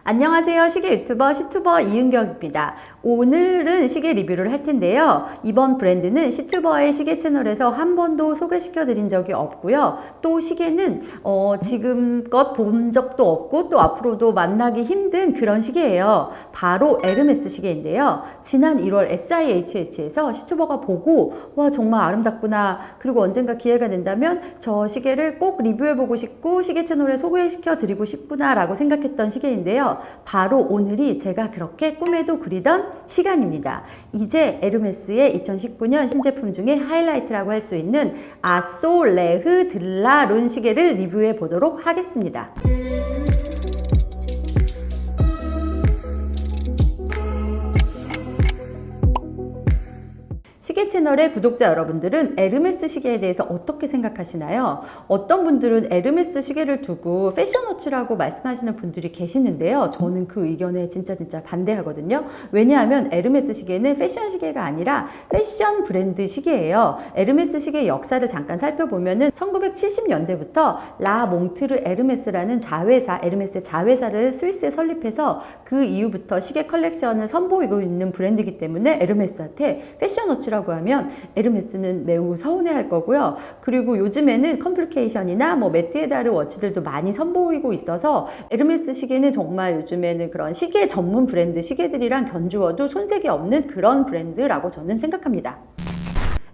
안녕하세요. 시계 유튜버 시투버 이은경입니다. 오늘은 시계 리뷰를 할 텐데요. 이번 브랜드는 시투버의 시계 채널에서 한 번도 소개시켜 드린 적이 없고요. 또 시계는 지금껏 본 적도 없고 또 앞으로도 만나기 힘든 그런 시계예요. 바로 에르메스 시계인데요. 지난 1월 SIHH에서 시투버가 보고 와 정말 아름답구나, 그리고 언젠가 기회가 된다면 저 시계를 꼭 리뷰해보고 싶고 시계 채널에 소개시켜 드리고 싶구나 라고 생각했던 시계인데요. 바로 오늘이 제가 그렇게 꿈에도 그리던 시간입니다. 이제 에르메스의 2019년 신제품 중에 하이라이트라고 할 수 있는 아소레흐 들라룬 시계를 리뷰해 보도록 하겠습니다. 시계 채널의 구독자 여러분들은 에르메스 시계에 대해서 어떻게 생각하시나요? 어떤 분들은 에르메스 시계를 두고 패션워치라고 말씀하시는 분들이 계시는데요. 저는 그 의견에 진짜 반대하거든요. 왜냐하면 에르메스 시계는 패션 시계가 아니라 패션 브랜드 시계예요. 에르메스 시계의 역사를 잠깐 살펴보면은 1970년대부터 라 몽트르 에르메스라는 자회사, 에르메스의 자회사를 스위스에 설립해서 그 이후부터 시계 컬렉션을 선보이고 있는 브랜드이기 때문에 에르메스한테 패션워치라고 하면 에르메스는 매우 서운해할 거고요. 그리고 요즘에는 컴플리케이션이나 메티에다르 워치들도 많이 선보이고 있어서 에르메스 시계는 정말 요즘에는 그런 시계 전문 브랜드 시계들이랑 견주어도 손색이 없는 그런 브랜드라고 저는 생각합니다.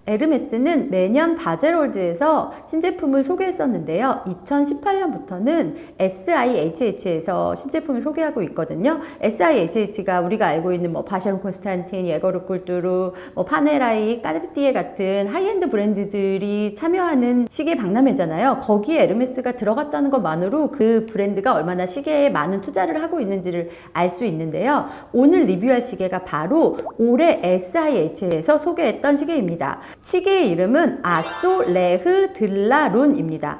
에르메스는 매년 바젤월드에서 신제품을 소개했었는데요. 2018년부터는 SIHH에서 신제품을 소개하고 있거든요. SIHH가 우리가 알고 있는 바샤론 콘스탄틴, 예거르 꿀뚜루, 파네라이, 까르띠에 같은 하이엔드 브랜드들이 참여하는 시계 박람회잖아요. 거기에 에르메스가 들어갔다는 것만으로 그 브랜드가 얼마나 시계에 많은 투자를 하고 있는지를 알 수 있는데요. 오늘 리뷰할 시계가 바로 올해 SIH에서 소개했던 시계입니다. 시계의 이름은 아소레흐 들라룬입니다.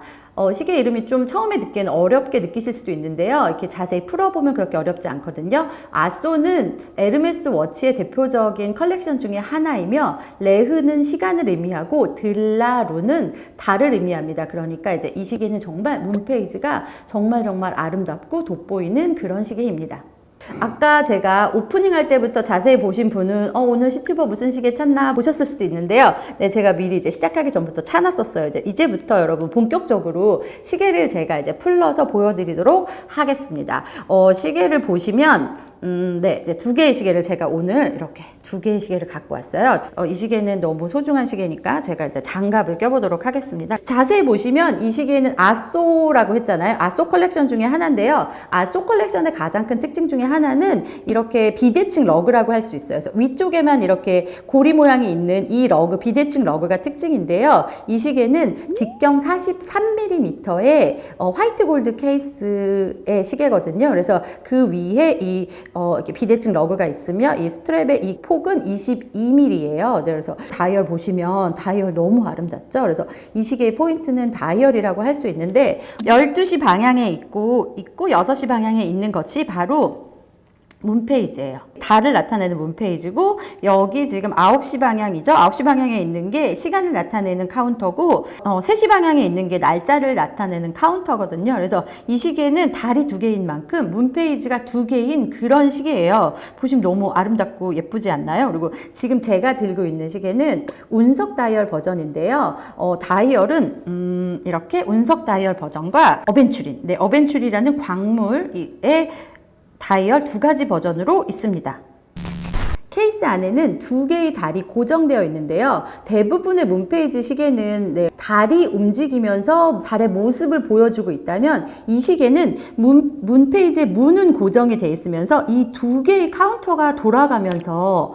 시계 이름이 좀 처음에 듣기에는 어렵게 느끼실 수도 있는데요. 이렇게 자세히 풀어보면 그렇게 어렵지 않거든요. 아소는 에르메스 워치의 대표적인 컬렉션 중에 하나이며, 레흐는 시간을 의미하고 들라룬은 달을 의미합니다. 그러니까 이제 이 시계는 정말 문페이지가 정말 아름답고 돋보이는 그런 시계입니다. 아까 제가 오프닝 할 때부터 자세히 보신 분은 오늘 시투버 무슨 시계 찾나 보셨을 수도 있는데요. 네, 제가 미리 이제 시작하기 전부터 찾았었어요. 이제부터 여러분 본격적으로 시계를 제가 이제 풀러서 보여드리도록 하겠습니다. 시계를 보시면 네, 이제 두 개의 시계를 제가 오늘 이렇게 두 개의 시계를 갖고 왔어요. 이 시계는 너무 소중한 시계니까 제가 일단 장갑을 껴보도록 하겠습니다. 자세히 보시면 이 시계는 아소라고 했잖아요. 아소 컬렉션 중에 하나인데요. 아소 컬렉션의 가장 큰 특징 중에 하나는 이렇게 비대칭 러그라고 할 수 있어요. 그래서 위쪽에만 이렇게 고리 모양이 있는 이 러그, 비대칭 러그가 특징인데요. 이 시계는 직경 43mm의 화이트 골드 케이스의 시계거든요. 그래서 그 위에 이렇게 비대칭 러그가 있으며 이 스트랩의 이 폭은 22mm예요. 그래서 다이얼 보시면 다이얼 너무 아름답죠. 그래서 이 시계의 포인트는 다이얼이라고 할 수 있는데 12시 방향에 있고 6시 방향에 있는 것이 바로 문페이지예요. 달을 나타내는 문페이지고, 여기 지금 9시 방향이죠. 9시 방향에 있는 게 시간을 나타내는 카운터고, 3시 방향에 있는 게 날짜를 나타내는 카운터거든요. 그래서 이 시계는 달이 두 개인 만큼 문페이지가 두 개인 그런 시계예요. 보시면 너무 아름답고 예쁘지 않나요? 그리고 지금 제가 들고 있는 시계는 운석 다이얼 버전인데요. 다이얼은 이렇게 운석 다이얼 버전과 어벤츄린, 네, 어벤츄리라는 광물의 다이얼 두 가지 버전으로 있습니다. 케이스 안에는 두 개의 달이 고정되어 있는데요. 대부분의 문페이지 시계는 달이 움직이면서 달의 모습을 보여주고 있다면, 이 시계는 문페이지의 문은 고정이 되어 있으면서 이 두 개의 카운터가 돌아가면서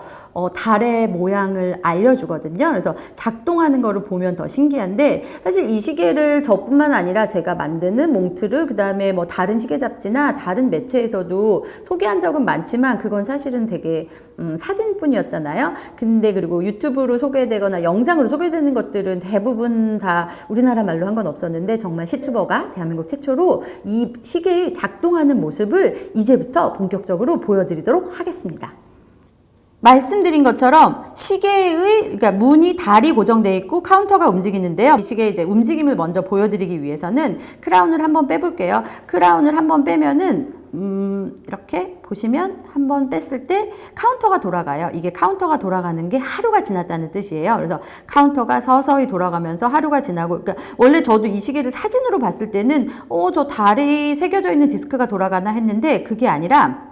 달의 모양을 알려주거든요. 그래서 작동하는 거를 보면 더 신기한데, 사실 이 시계를 저뿐만 아니라 제가 만드는 몽트르, 그 다음에 다른 시계 잡지나 다른 매체에서도 소개한 적은 많지만 그건 사실은 되게 사진뿐이었잖아요. 근데 그리고 유튜브로 소개되거나 영상으로 소개되는 것들은 대부분 다 우리나라 말로 한 건 없었는데, 정말 시투버가 대한민국 최초로 이 시계의 작동하는 모습을 이제부터 본격적으로 보여드리도록 하겠습니다. 말씀드린 것처럼 시계의 그러니까 문이 달이 고정되어 있고 카운터가 움직이는데요. 이 시계의 이제 움직임을 먼저 보여드리기 위해서는 크라운을 한번 빼볼게요. 크라운을 한번 빼면은 이렇게 보시면 한번 뺐을 때 카운터가 돌아가요. 이게 카운터가 돌아가는 게 하루가 지났다는 뜻이에요. 그래서 카운터가 서서히 돌아가면서 하루가 지나고, 그러니까 원래 저도 이 시계를 사진으로 봤을 때는 저 달이 새겨져 있는 디스크가 돌아가나 했는데 그게 아니라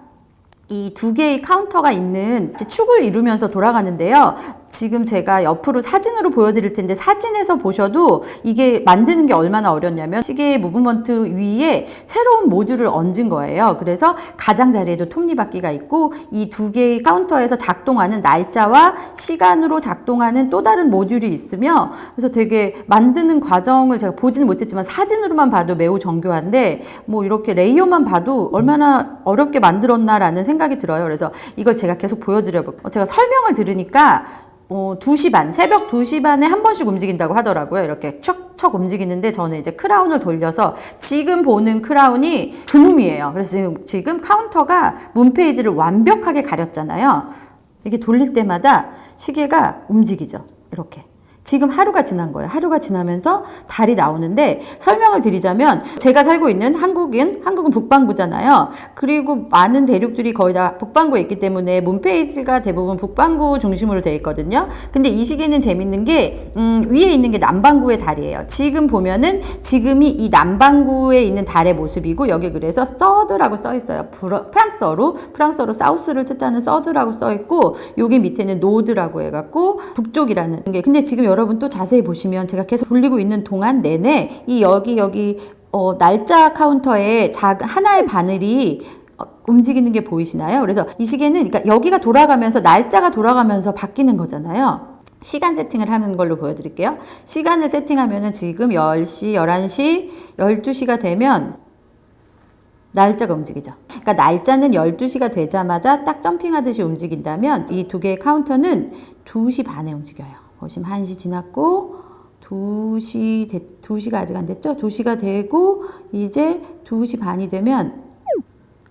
이 두 개의 카운터가 있는 축을 이루면서 돌아가는데요. 지금 제가 옆으로 사진으로 보여드릴 텐데 사진에서 보셔도 이게 만드는 게 얼마나 어렵냐면 시계의 무브먼트 위에 새로운 모듈을 얹은 거예요. 그래서 가장자리에도 톱니바퀴가 있고 이 두 개의 카운터에서 작동하는 날짜와 시간으로 작동하는 또 다른 모듈이 있으며, 그래서 되게 만드는 과정을 제가 보지는 못했지만 사진으로만 봐도 매우 정교한데 뭐 이렇게 레이어만 봐도 얼마나 어렵게 만들었나라는 생각이 들어요. 그래서 이걸 제가 계속 보여드려볼게요. 제가 설명을 들으니까 2시 반, 새벽 2시 반에 한 번씩 움직인다고 하더라고요. 이렇게 척척 움직이는데 저는 이제 크라운을 돌려서 지금 보는 크라운이 금음이에요. 그래서 지금 카운터가 문페이지를 완벽하게 가렸잖아요. 이게 돌릴 때마다 시계가 움직이죠. 이렇게. 지금 하루가 지난 거예요. 하루가 지나면서 달이 나오는데 설명을 드리자면 제가 살고 있는 한국은 북반구잖아요. 그리고 많은 대륙들이 거의 다 북반구에 있기 때문에 문페이지가 대부분 북반구 중심으로 되어 있거든요. 근데 이 시계는 재밌는 게 위에 있는 게 남반구의 달이에요. 지금 보면은 지금이 이 남반구에 있는 달의 모습이고 여기 그래서 서드라고 써 있어요. 프랑스어로 사우스를 뜻하는 서드라고 써 있고 여기 밑에는 노드라고 해갖고 북쪽이라는 게. 근데 지금 여러분 또 자세히 보시면 제가 계속 돌리고 있는 동안 내내 이 여기 날짜 카운터에 하나의 바늘이 움직이는 게 보이시나요? 그래서 이 시계는 그러니까 여기가 돌아가면서 날짜가 돌아가면서 바뀌는 거잖아요. 시간 세팅을 하는 걸로 보여드릴게요. 시간을 세팅하면은 지금 10시, 11시, 12시가 되면 날짜가 움직이죠. 그러니까 날짜는 12시가 되자마자 딱 점핑하듯이 움직인다면 이 두 개의 카운터는 2시 반에 움직여요. 보시면 1시 지났고 2시가 아직 안 됐죠? 2시가 되고 이제 2시 반이 되면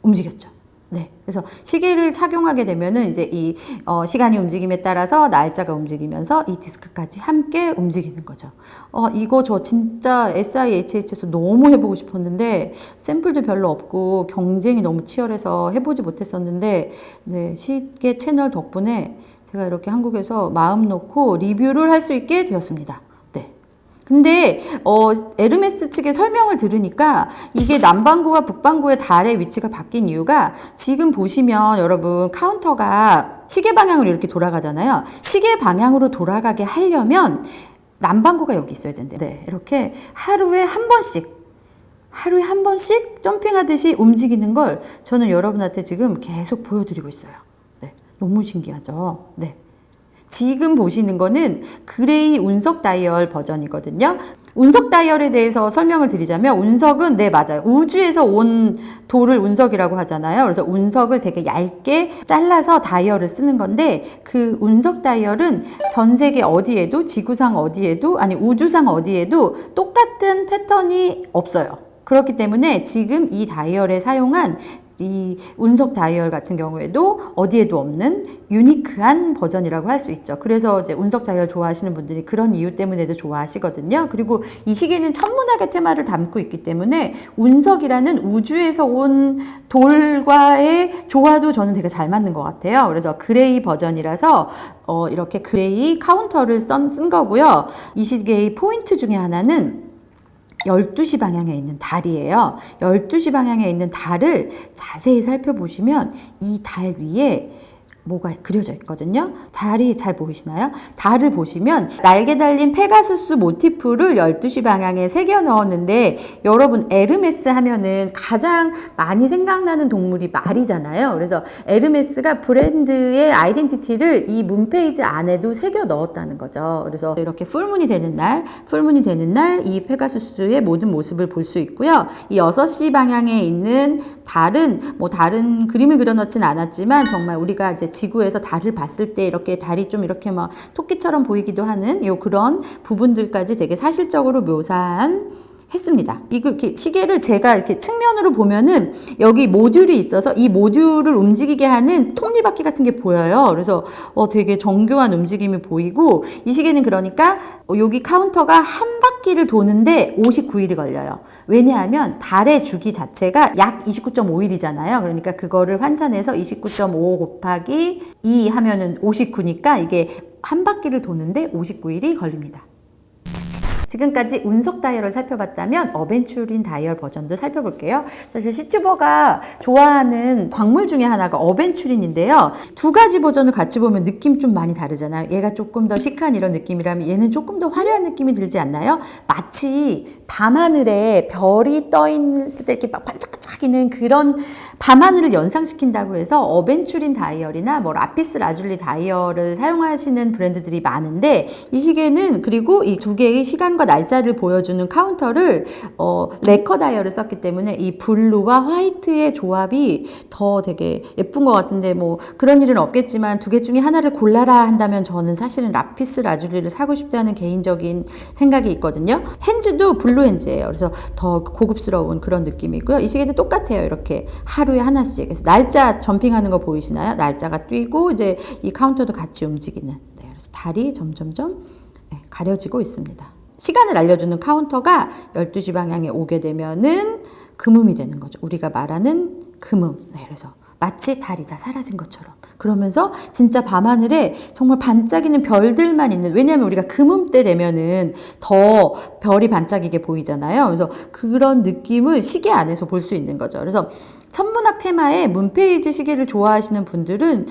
움직였죠. 네. 그래서 시계를 착용하게 되면은 이제 이 시간이 움직임에 따라서 날짜가 움직이면서 이 디스크까지 함께 움직이는 거죠. 이거 저 진짜 SIHH에서 너무 해보고 싶었는데 샘플도 별로 없고 경쟁이 너무 치열해서 해보지 못했었는데, 네, 시계 채널 덕분에 제가 이렇게 한국에서 마음 놓고 리뷰를 할 수 있게 되었습니다. 네. 근데 에르메스 측의 설명을 들으니까 이게 남반구와 북반구의 달의 위치가 바뀐 이유가 지금 보시면 여러분 카운터가 시계 방향으로 이렇게 돌아가잖아요. 시계 방향으로 돌아가게 하려면 남반구가 여기 있어야 된대요. 네. 이렇게 하루에 한 번씩 점핑하듯이 움직이는 걸 저는 여러분한테 지금 계속 보여드리고 있어요. 너무 신기하죠? 네. 지금 보시는 거는 그레이 운석 다이얼 버전이거든요. 운석 다이얼에 대해서 설명을 드리자면 운석은 네 맞아요. 우주에서 온 돌을 운석이라고 하잖아요. 그래서 운석을 되게 얇게 잘라서 다이얼을 쓰는 건데 그 운석 다이얼은 전 세계 어디에도 지구상 어디에도 아니 우주상 어디에도 똑같은 패턴이 없어요. 그렇기 때문에 지금 이 다이얼에 사용한 이 운석 다이얼 같은 경우에도 어디에도 없는 유니크한 버전이라고 할 수 있죠. 그래서 이제 운석 다이얼 좋아하시는 분들이 그런 이유 때문에도 좋아하시거든요. 그리고 이 시계는 천문학의 테마를 담고 있기 때문에 운석이라는 우주에서 온 돌과의 조화도 저는 되게 잘 맞는 것 같아요. 그래서 그레이 버전이라서 이렇게 그레이 카운터를 쓴 거고요. 이 시계의 포인트 중에 하나는 12시 방향에 있는 달이에요. 12시 방향에 있는 달을 자세히 살펴보시면 이 달 위에 뭐가 그려져 있거든요. 달이 잘 보이시나요? 달을 보시면 날개 달린 페가수스 모티프를 12시 방향에 새겨 넣었는데 여러분 에르메스 하면은 가장 많이 생각나는 동물이 말이잖아요. 그래서 에르메스가 브랜드의 아이덴티티를 이 문페이지 안에도 새겨 넣었다는 거죠. 그래서 이렇게 풀문이 되는 날 이 페가수스의 모든 모습을 볼 수 있고요. 이 6시 방향에 있는 달은 뭐 다른 그림을 그려놓진 않았지만 정말 우리가 이제 지구에서 달을 봤을 때 이렇게 달이 좀 이렇게 막 토끼처럼 보이기도 하는 그런 부분들까지 되게 사실적으로 묘사한 했습니다. 이렇게 시계를 제가 이렇게 측면으로 보면은 여기 모듈이 있어서 이 모듈을 움직이게 하는 톱니바퀴 같은 게 보여요. 그래서 되게 정교한 움직임이 보이고, 이 시계는 그러니까 여기 카운터가 한 바퀴를 도는데 59일이 걸려요. 왜냐하면 달의 주기 자체가 약 29.5일이잖아요. 그러니까 그거를 환산해서 29.5 곱하기 2 하면은 59니까 이게 한 바퀴를 도는데 59일이 걸립니다. 지금까지 운석 다이얼을 살펴봤다면 어벤츄린 다이얼 버전도 살펴볼게요. 사실 시튜버가 좋아하는 광물 중에 하나가 어벤츄린인데요. 두 가지 버전을 같이 보면 느낌 좀 많이 다르잖아요. 얘가 조금 더 시크한 이런 느낌이라면 얘는 조금 더 화려한 느낌이 들지 않나요? 마치 밤하늘에 별이 떠 있을 때 이렇게 막 반짝반짝이는 그런 밤하늘을 연상시킨다고 해서 어벤츄린 다이얼이나 뭐 라피스 라줄리 다이얼을 사용하시는 브랜드들이 많은데, 이 시계는 그리고 이 두 개의 시간과 날짜를 보여주는 카운터를 레커 다이얼을 썼기 때문에 이 블루와 화이트의 조합이 더 되게 예쁜 것 같은데, 뭐 그런 일은 없겠지만 두 개 중에 하나를 골라라 한다면 저는 사실은 라피스 라줄리를 사고 싶다는 개인적인 생각이 있거든요. 핸즈도 블루 핸즈예요. 그래서 더 고급스러운 그런 느낌이고요. 이 시계도 똑같아요. 이렇게 하루에 하나씩. 그래서 날짜 점핑하는 거 보이시나요? 날짜가 뛰고 이제 이 카운터도 같이 움직이는. 네, 그래서 달이 점점점 가려지고 있습니다. 시간을 알려주는 카운터가 12시 방향에 오게 되면은 금음이 되는 거죠. 우리가 말하는 금음. 네, 그래서 마치 달이 다 사라진 것처럼. 그러면서 진짜 밤하늘에 정말 반짝이는 별들만 있는, 왜냐하면 우리가 금음 때 되면은 더 별이 반짝이게 보이잖아요. 그래서 그런 느낌을 시계 안에서 볼 수 있는 거죠. 그래서 천문학 테마의 문페이지 시계를 좋아하시는 분들은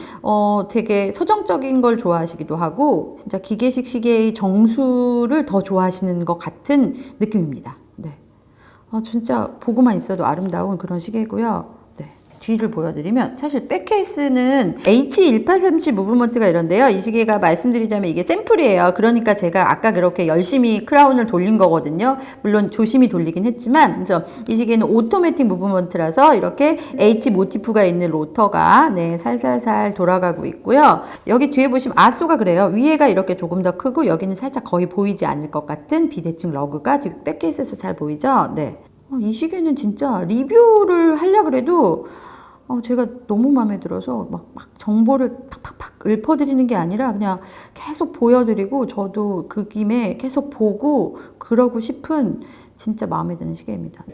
되게 서정적인 걸 좋아하시기도 하고, 진짜 기계식 시계의 정수를 더 좋아하시는 것 같은 느낌입니다. 네. 진짜 보고만 있어도 아름다운 그런 시계고요. 뒤를 보여드리면, 사실 백케이스는 H1837 무브먼트가 이런데요. 이 시계가 말씀드리자면 이게 샘플이에요. 그러니까 제가 아까 그렇게 열심히 크라운을 돌린 거거든요. 물론 조심히 돌리긴 했지만, 그래서 이 시계는 오토매틱 무브먼트라서 이렇게 H 모티프가 있는 로터가 살살살 돌아가고 있고요. 여기 뒤에 보시면 아소가 그래요. 위에가 이렇게 조금 더 크고 여기는 살짝 거의 보이지 않을 것 같은 비대칭 러그가 뒤 백케이스에서 잘 보이죠? 네. 이 시계는 진짜 리뷰를 하려고 해도 제가 너무 마음에 들어서 막 정보를 팍팍팍 읊어드리는 게 아니라 그냥 계속 보여드리고 저도 그 김에 계속 보고 그러고 싶은 진짜 마음에 드는 시계입니다.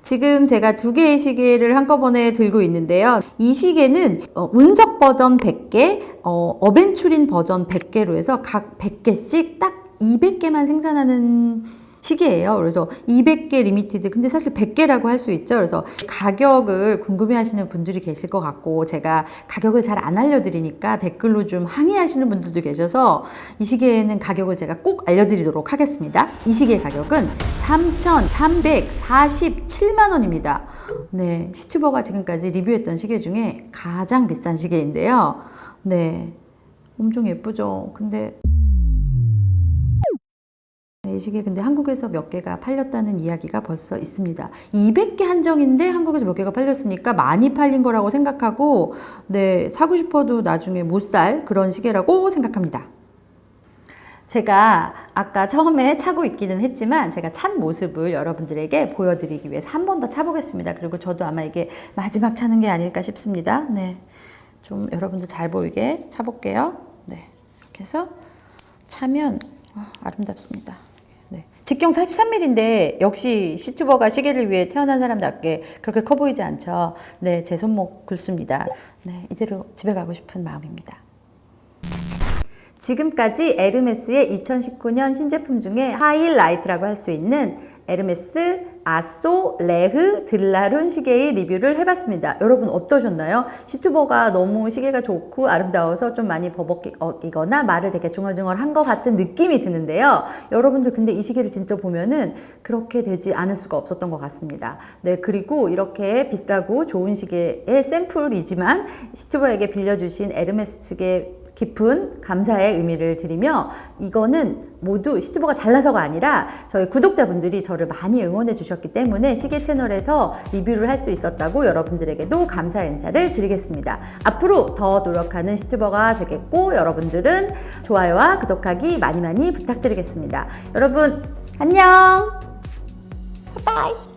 지금 제가 두 개의 시계를 한꺼번에 들고 있는데요. 이 시계는 운석 버전 100개, 어벤츄린 버전 100개로 해서 각 100개씩 딱 200개만 생산하는 시계예요. 그래서 200개 리미티드, 근데 사실 100개라고 할 수 있죠. 그래서 가격을 궁금해 하시는 분들이 계실 것 같고, 제가 가격을 잘 안 알려드리니까 댓글로 좀 항의하시는 분들도 계셔서 이 시계는 가격을 제가 꼭 알려드리도록 하겠습니다. 이 시계 가격은 3,347만 원입니다. 네, 시튜버가 지금까지 리뷰했던 시계 중에 가장 비싼 시계인데요. 네, 엄청 예쁘죠. 근데 이 시계 근데 한국에서 몇 개가 팔렸다는 이야기가 벌써 있습니다. 200개 한정인데 한국에서 몇 개가 팔렸으니까 많이 팔린 거라고 생각하고, 네, 사고 싶어도 나중에 못 살 그런 시계라고 생각합니다. 제가 아까 처음에 차고 있기는 했지만 제가 찬 모습을 여러분들에게 보여드리기 위해서 한 번 더 차보겠습니다. 그리고 저도 아마 이게 마지막 차는 게 아닐까 싶습니다. 네, 좀 여러분들 잘 보이게 차볼게요. 네, 이렇게 해서 차면 아름답습니다. 네. 직경 43mm인데 역시 시튜버가 시계를 위해 태어난 사람답게 그렇게 커 보이지 않죠. 네, 제 손목 굵습니다. 네, 이대로 집에 가고 싶은 마음입니다. 지금까지 에르메스의 2019년 신제품 중에 하이라이트라고 할 수 있는 에르메스 아소 레흐 들라룬 시계의 리뷰를 해봤습니다. 여러분 어떠셨나요? 시튜버가 너무 시계가 좋고 아름다워서 좀 많이 버벅이거나 말을 되게 중얼중얼한 것 같은 느낌이 드는데요. 여러분들 근데 이 시계를 진짜 보면은 그렇게 되지 않을 수가 없었던 것 같습니다. 네, 그리고 이렇게 비싸고 좋은 시계의 샘플이지만 시튜버에게 빌려주신 에르메스 측의 깊은 감사의 의미를 드리며, 이거는 모두 시튜버가 잘나서가 아니라 저희 구독자분들이 저를 많이 응원해 주셨기 때문에 시계 채널에서 리뷰를 할 수 있었다고 여러분들에게도 감사 인사를 드리겠습니다. 앞으로 더 노력하는 시튜버가 되겠고, 여러분들은 좋아요와 구독하기 많이 부탁드리겠습니다. 여러분 안녕. 바이.